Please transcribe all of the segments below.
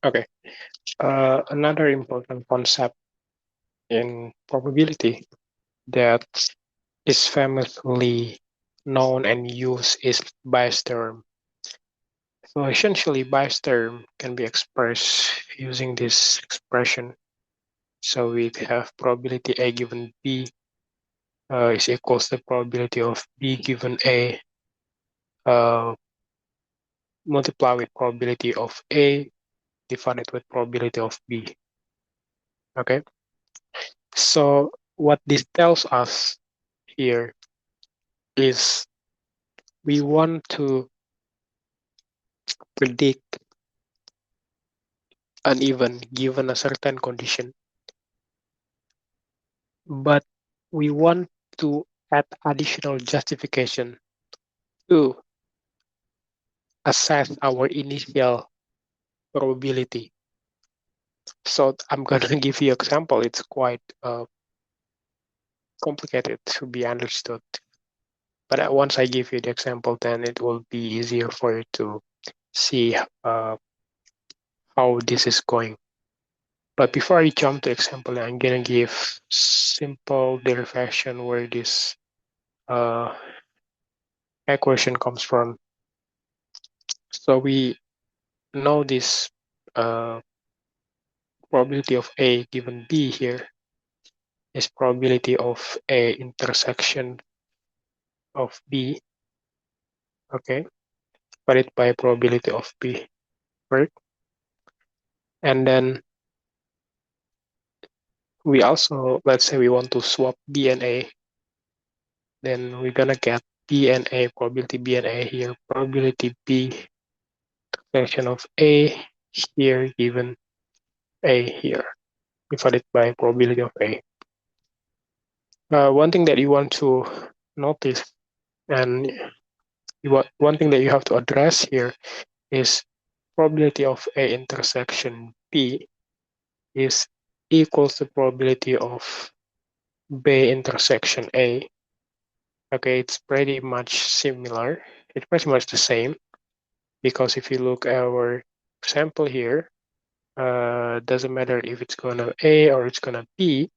Okay. Another important concept in probability that is famously known and used is Bayes' term. So essentially, Bayes' term can be expressed using this expression. So we have probability A given B is equals to probability of B given A uh, multiply with probability of A divided with probability of B. Okay. So what this tells us here is we want to predict an event given a certain condition, but we want to add additional justification to assess our initial probability. So I'm going to give you an example. It's quite complicated to be understood. But once I give you the example, then it will be easier for you to see how this is going. But before I jump to example, I'm gonna give simple derivation where this uh, equation comes from. So we know this uh, probability of A given B here is probability of A intersection of B, okay, divided by probability of B, right? And then we also, let's say we want to swap B and A, then we're gonna get B and A, probability B and A here, probability B intersection of A here given A here, divided by probability of A. One thing that you want to notice and one thing that you have to address here is probability of A intersection B is equals to probability of B intersection A. Okay, it's pretty much similar. It's pretty much the same because if you look at our example here, doesn't matter if it's gonna A or it's gonna B,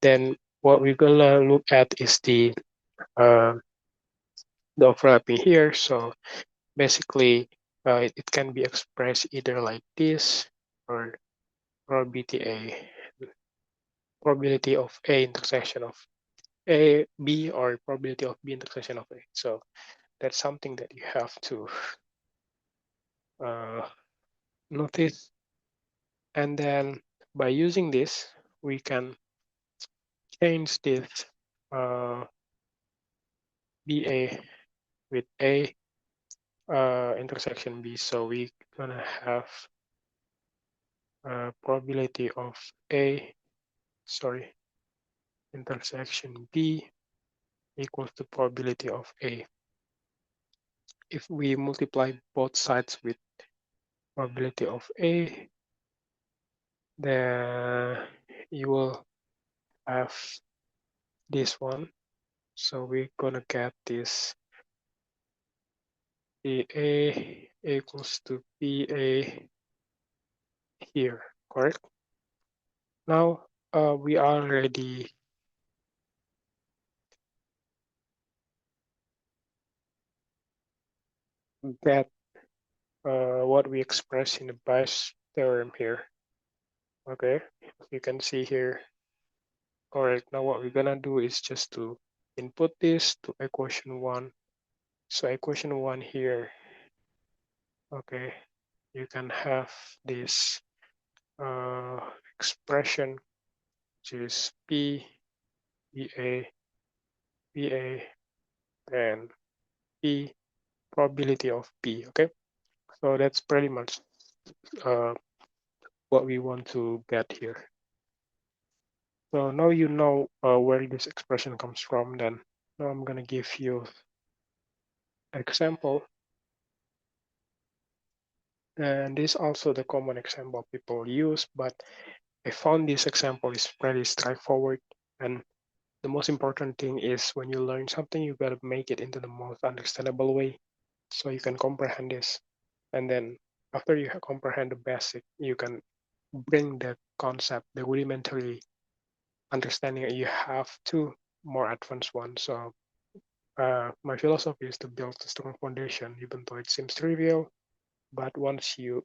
then what we're gonna look at is uh, the overlapping here. So basically, it can be expressed either like this or probability A, probability of A intersection of A, B, or probability of B intersection of A. So that's something that you have to uh, notice. And then by using this, we can change this BA with A intersection B. So we're gonna have probability of A, sorry, intersection B equals to probability of A. If we multiply both sides with probability of A, then you will have this one. So we're gonna get this BA equals to BA here, correct? Now we already get what we express in the Bayes theorem here. Okay, you can see here. All right, now what we're gonna do is just to input this to equation one. So equation one here, okay, you can have this expression, which is P, BA, BA, and P, probability of P, okay? So that's pretty much uh, what we want to get here. So now you know where this expression comes from, then now I'm gonna give you an example. And this is also the common example people use, but I found this example is pretty straightforward. And the most important thing is when you learn something, you gotta make it into the most understandable way so you can comprehend this. And then after you comprehend the basic, you can bring the concept, the rudimentary understanding that you have to more advanced one. So my philosophy is to build a strong foundation, even though it seems trivial. But once you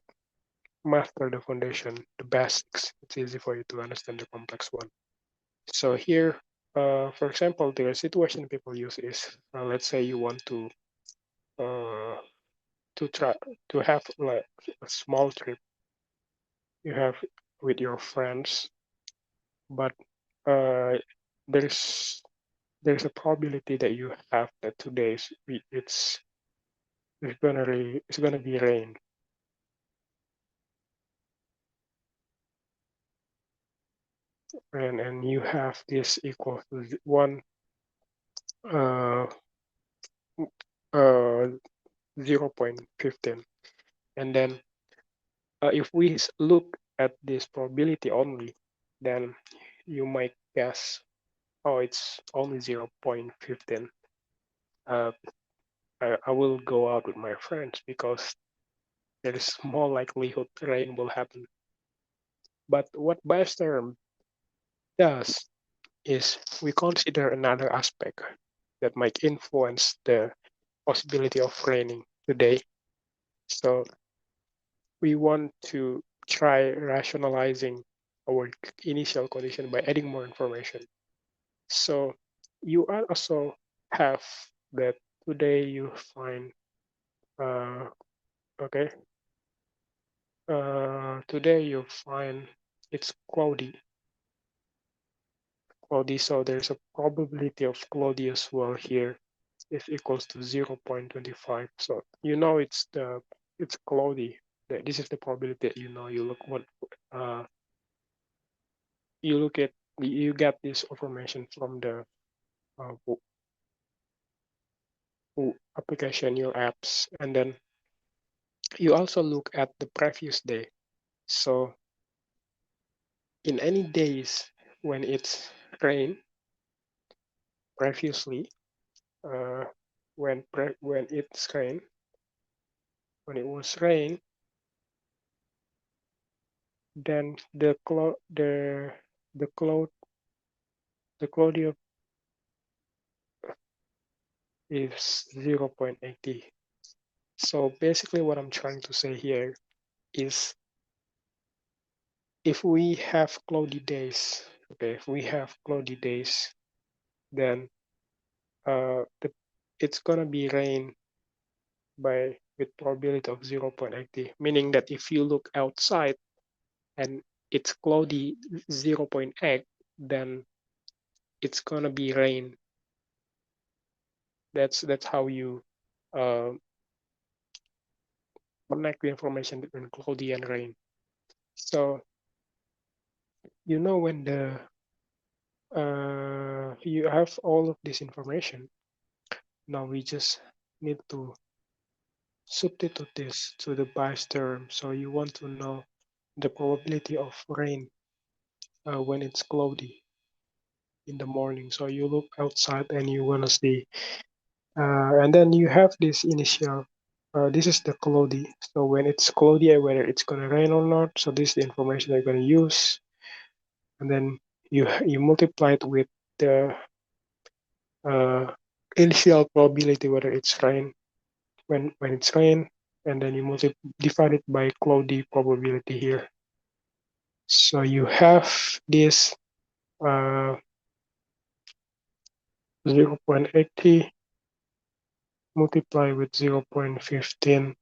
master the foundation, the basics, it's easy for you to understand the complex one. So here, for example, the situation people use is, let's say you want uh, to try to have like a small trip you have with your friends, but uh, there's there's a probability that you have that today it's gonna be rain, and you have this equal to one uh 0.15, and then if we look at this probability only, then you might guess, oh, it's only 0.15. uh, I will go out with my friends because there is more likelihood rain will happen. But what bias theorem does is we consider another aspect that might influence the possibility of raining today. So we want to try rationalizing our initial condition by adding more information. So you also have that today you find, uh, okay, today you find it's cloudy, so there's a probability of cloudy as well here is equals to 0.25. So you know it's cloudy. This is the probability that you know. Uh, you look at you get this information from the uh, application, your apps, and then you also look at the previous day. So in any days when it's rain previously, uh, when it's rain, when it was rain, then the cloud the cloudy is 0.80. So basically, what I'm trying to say here is if we have cloudy days, okay, if we have cloudy days, then it's gonna be rain by with probability of 0.80, meaning that if you look outside and it's cloudy 0.8, then it's gonna be rain. That's how you uh, connect the information between cloudy and rain. So you know when the you have all of this information. Now we just need to substitute this to the bias term. So you want to know the probability of rain when it's cloudy in the morning. So you look outside and you want to see, and then you have this initial. This is the cloudy. So when it's cloudy, whether it's gonna rain or not. So this is the information you're gonna use, and then you multiply it with the uh, initial probability whether it's rain when it's rain, and then you divide it by cloudy probability here. So you have this 0.80 multiply with 0.15,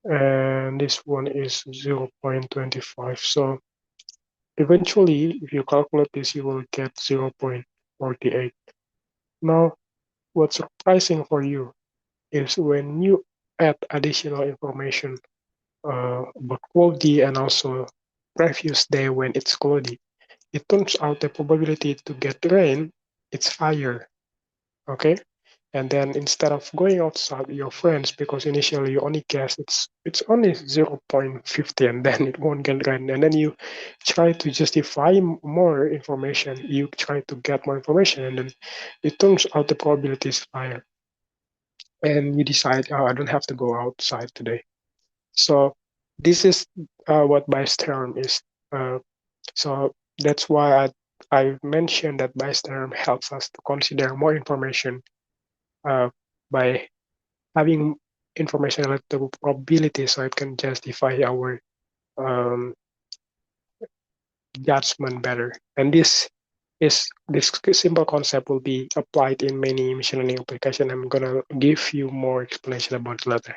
and this one is 0.25. So eventually, if you calculate this, you will get 0.48. Now, what's surprising for you is when you add additional information about cloudy and also previous day when it's cloudy, it turns out the probability to get rain it's higher. Okay, and then instead of going outside with your friends because initially you only guess it's only 0.50 and then it won't get rain, and then you try to justify more information, you try to get more information, and then it turns out the probability is higher, and you decide, oh, I don't have to go outside today. So This is what bias theorem is. Uh, so that's why I mentioned that bias theorem helps us to consider more information uh, by having information related to probability, so it can justify our um, judgment better. And this simple concept will be applied in many machine learning applications. I'm gonna give you more explanation about it later.